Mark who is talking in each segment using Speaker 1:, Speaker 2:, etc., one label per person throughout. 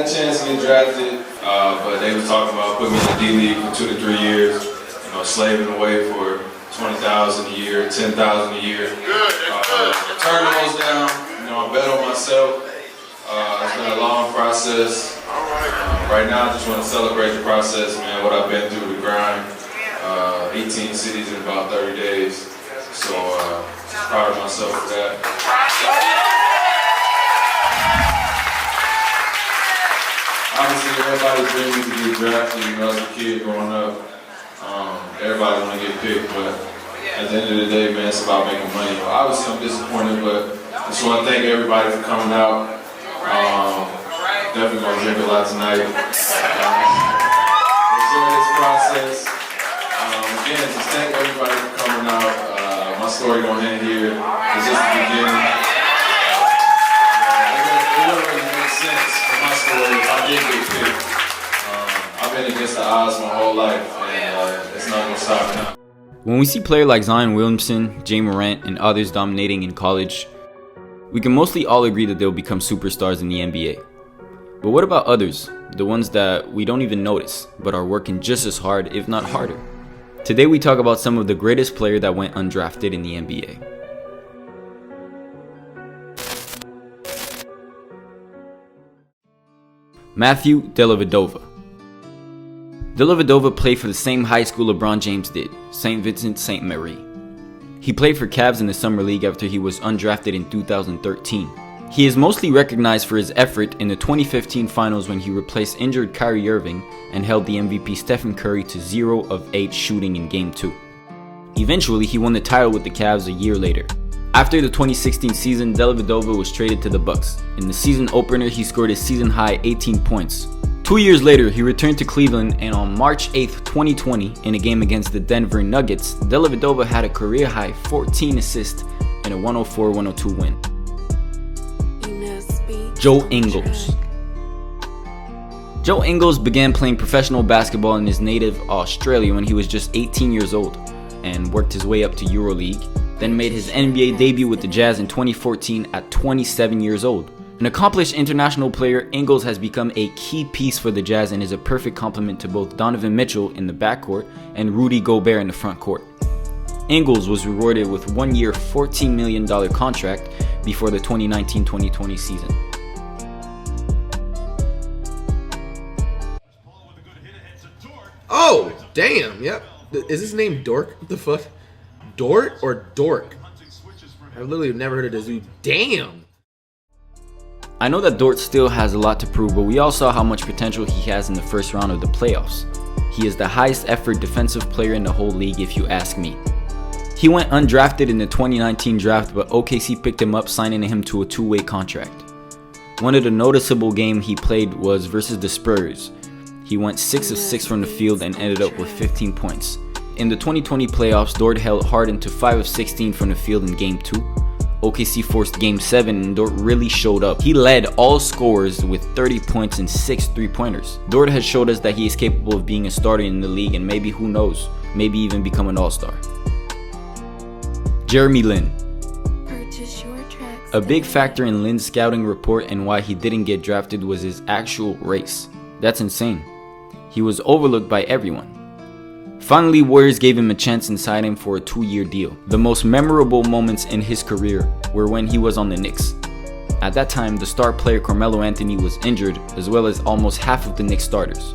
Speaker 1: had a chance to get drafted, but they were talking about putting me in the D-League for 2 to 3 years, slaving away for $20,000 a year, $10,000 a year. Turn those down, I bet on myself. It's been a long process. Right now, I just want to celebrate the process, man, what I've been through, the grind. 18 cities in about 30 days. So, just proud of myself for that. Obviously, everybody's dreaming to get drafted, as a kid growing up. Everybody want to get picked, but at the end of the day, man, it's about making money. Obviously, I'm disappointed, but I just want to thank everybody for coming out. Definitely going to drink a lot tonight. Enjoy this process. Again, just thank everybody for coming out. My story going to end here. It's just the beginning. It wouldn't really make sense for my story if I did get picked. I've been against the odds my whole life, and it's not going to stop me now.
Speaker 2: When we see players like Zion Williamson, Jay Morant, and others dominating in college, we can mostly all agree that they'll become superstars in the NBA. But what about others, the ones that we don't even notice, but are working just as hard, if not harder? Today we talk about some of the greatest players that went undrafted in the NBA. Matthew Dellavedova. Dellavedova played for the same high school LeBron James did, St. Vincent St. Mary. He played for Cavs in the Summer League after he was undrafted in 2013. He is mostly recognized for his effort in the 2015 finals when he replaced injured Kyrie Irving and held the MVP Stephen Curry to 0 of 8 shooting in Game 2. Eventually, he won the title with the Cavs a year later. After the 2016 season, Dellavedova was traded to the Bucks. In the season opener, he scored a season-high 18 points. 2 years later, he returned to Cleveland, and on March 8, 2020, in a game against the Denver Nuggets, Dellavedova had a career-high 14 assists in a 104-102 win. Joe Ingles. Joe Ingles began playing professional basketball in his native Australia when he was just 18 years old and worked his way up to EuroLeague, then made his NBA debut with the Jazz in 2014 at 27 years old. An accomplished international player, Ingles has become a key piece for the Jazz and is a perfect complement to both Donovan Mitchell in the backcourt and Rudy Gobert in the frontcourt. Ingles was rewarded with a 1-year, $14 million contract before the 2019-2020 season.
Speaker 3: Oh, damn, yep. Is his name Dork? What the fuck? Dort or Dork? I literally have never heard of this dude. Damn!
Speaker 2: I know that Dort still has a lot to prove, but we all saw how much potential he has in the first round of the playoffs. He is the highest effort defensive player in the whole league if you ask me. He went undrafted in the 2019 draft, but OKC picked him up, signing him to a 2-way contract. One of the noticeable games he played was versus the Spurs. He went 6 of 6 from the field and ended up with 15 points. In the 2020 playoffs, Dort held Harden to 5 of 16 from the field in Game 2. OKC forced Game 7 and Dort really showed up. He led all scorers with 30 points and 6 3-pointers. Dort has showed us that he is capable of being a starter in the league and maybe, who knows, maybe even become an all-star. Jeremy Lin. A big factor in Lin's scouting report and why he didn't get drafted was his actual race. That's insane. He was overlooked by everyone. Finally, Warriors gave him a chance and signed him for a 2-year deal. The most memorable moments in his career were when he was on the Knicks. At that time, the star player Carmelo Anthony was injured, as well as almost half of the Knicks starters.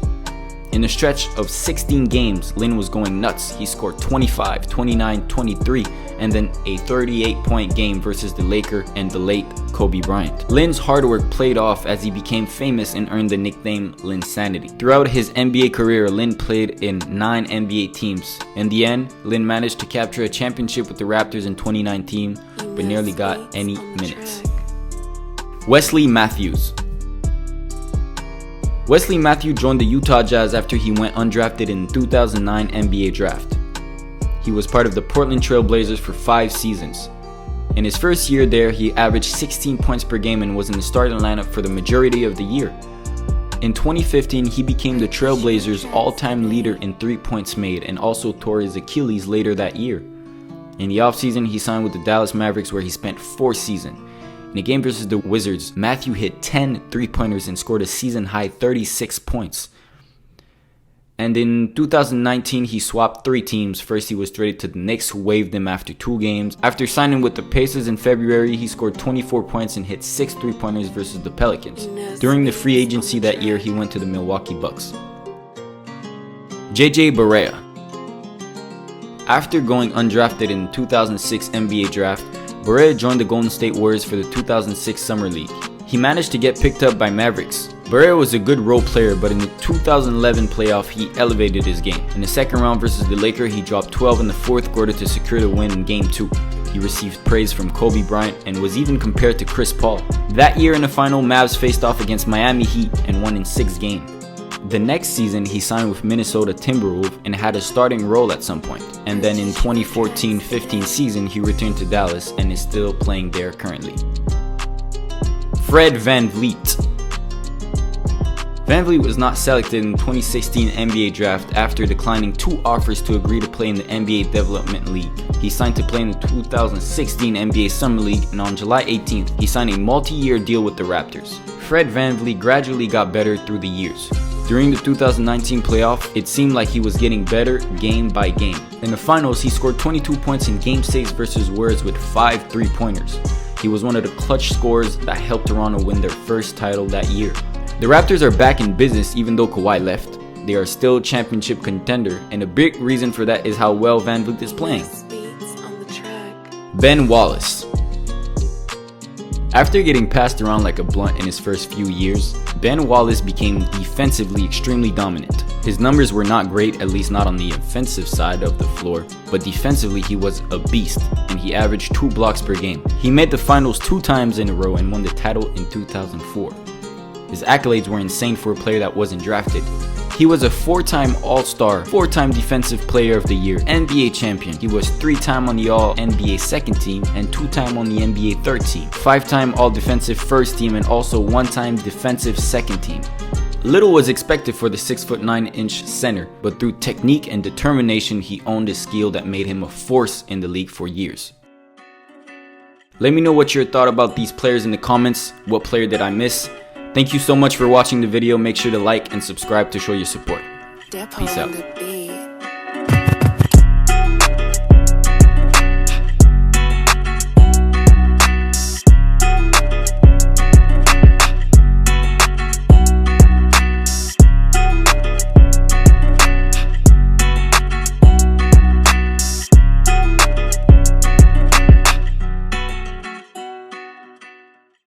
Speaker 2: In a stretch of 16 games, Lin was going nuts. He scored 25, 29, 23, and then a 38-point game versus the Laker and the late Kobe Bryant. Lin's hard work played off as he became famous and earned the nickname Linsanity. Throughout his NBA career, Lin played in 9 NBA teams. In the end, Lin managed to capture a championship with the Raptors in 2019, but nearly got any minutes. Wesley Matthews. Wesley Matthews joined the Utah Jazz after he went undrafted in the 2009 NBA draft. He was part of the Portland Trail Blazers for 5 seasons. In his first year there, he averaged 16 points per game and was in the starting lineup for the majority of the year. In 2015, he became the Trail Blazers' all-time leader in 3 points made and also tore his Achilles later that year. In the offseason, he signed with the Dallas Mavericks where he spent 4 seasons. In a game versus the Wizards, Matthew hit 10 3-pointers and scored a season-high 36 points. And in 2019, he swapped 3 teams. First, he was traded to the Knicks, who waived him after 2 games. After signing with the Pacers in February, he scored 24 points and hit 6 3-pointers versus the Pelicans. During the free agency that year, he went to the Milwaukee Bucks. JJ Berea. After going undrafted in the 2006 NBA draft, Berea joined the Golden State Warriors for the 2006 Summer League. He managed to get picked up by Mavericks. Berea was a good role player, but in the 2011 playoff, he elevated his game. In the second round versus the Lakers, he dropped 12 in the fourth quarter to secure the win in Game 2. He received praise from Kobe Bryant and was even compared to Chris Paul. That year in the final, Mavs faced off against Miami Heat and won in 6 games. The next season, he signed with Minnesota Timberwolves and had a starting role at some point. And then in 2014-15 season, he returned to Dallas and is still playing there currently. Fred VanVliet. VanVliet was not selected in the 2016 NBA draft after declining 2 offers to agree to play in the NBA Development League. He signed to play in the 2016 NBA Summer League, and on July 18th, he signed a multi-year deal with the Raptors. Fred VanVliet gradually got better through the years. During the 2019 playoff, it seemed like he was getting better game by game. In the finals, he scored 22 points in Game 6 versus Warriors with 5 3-pointers. He was one of the clutch scorers that helped Toronto win their first title that year. The Raptors are back in business even though Kawhi left. They are still a championship contender, and a big reason for that is how well VanVliet is playing. Ben Wallace. After getting passed around like a blunt in his first few years, Ben Wallace became defensively extremely dominant. His numbers were not great, at least not on the offensive side of the floor, but defensively he was a beast, and he averaged 2 blocks per game. He made the finals 2 times in a row and won the title in 2004. His accolades were insane for a player that wasn't drafted. He was a 4-time All-Star, 4-time Defensive Player of the Year, NBA champion. He was 3-time on the All-NBA second team and 2-time on the NBA third team, 5-time All-Defensive first team, and also 1-time Defensive second team. Little was expected for the 6'9" center, but through technique and determination, he owned a skill that made him a force in the league for years. Let me know what you thought about these players in the comments. What player did I miss? Thank you so much for watching the video. Make sure to like and subscribe to show your support. Peace out.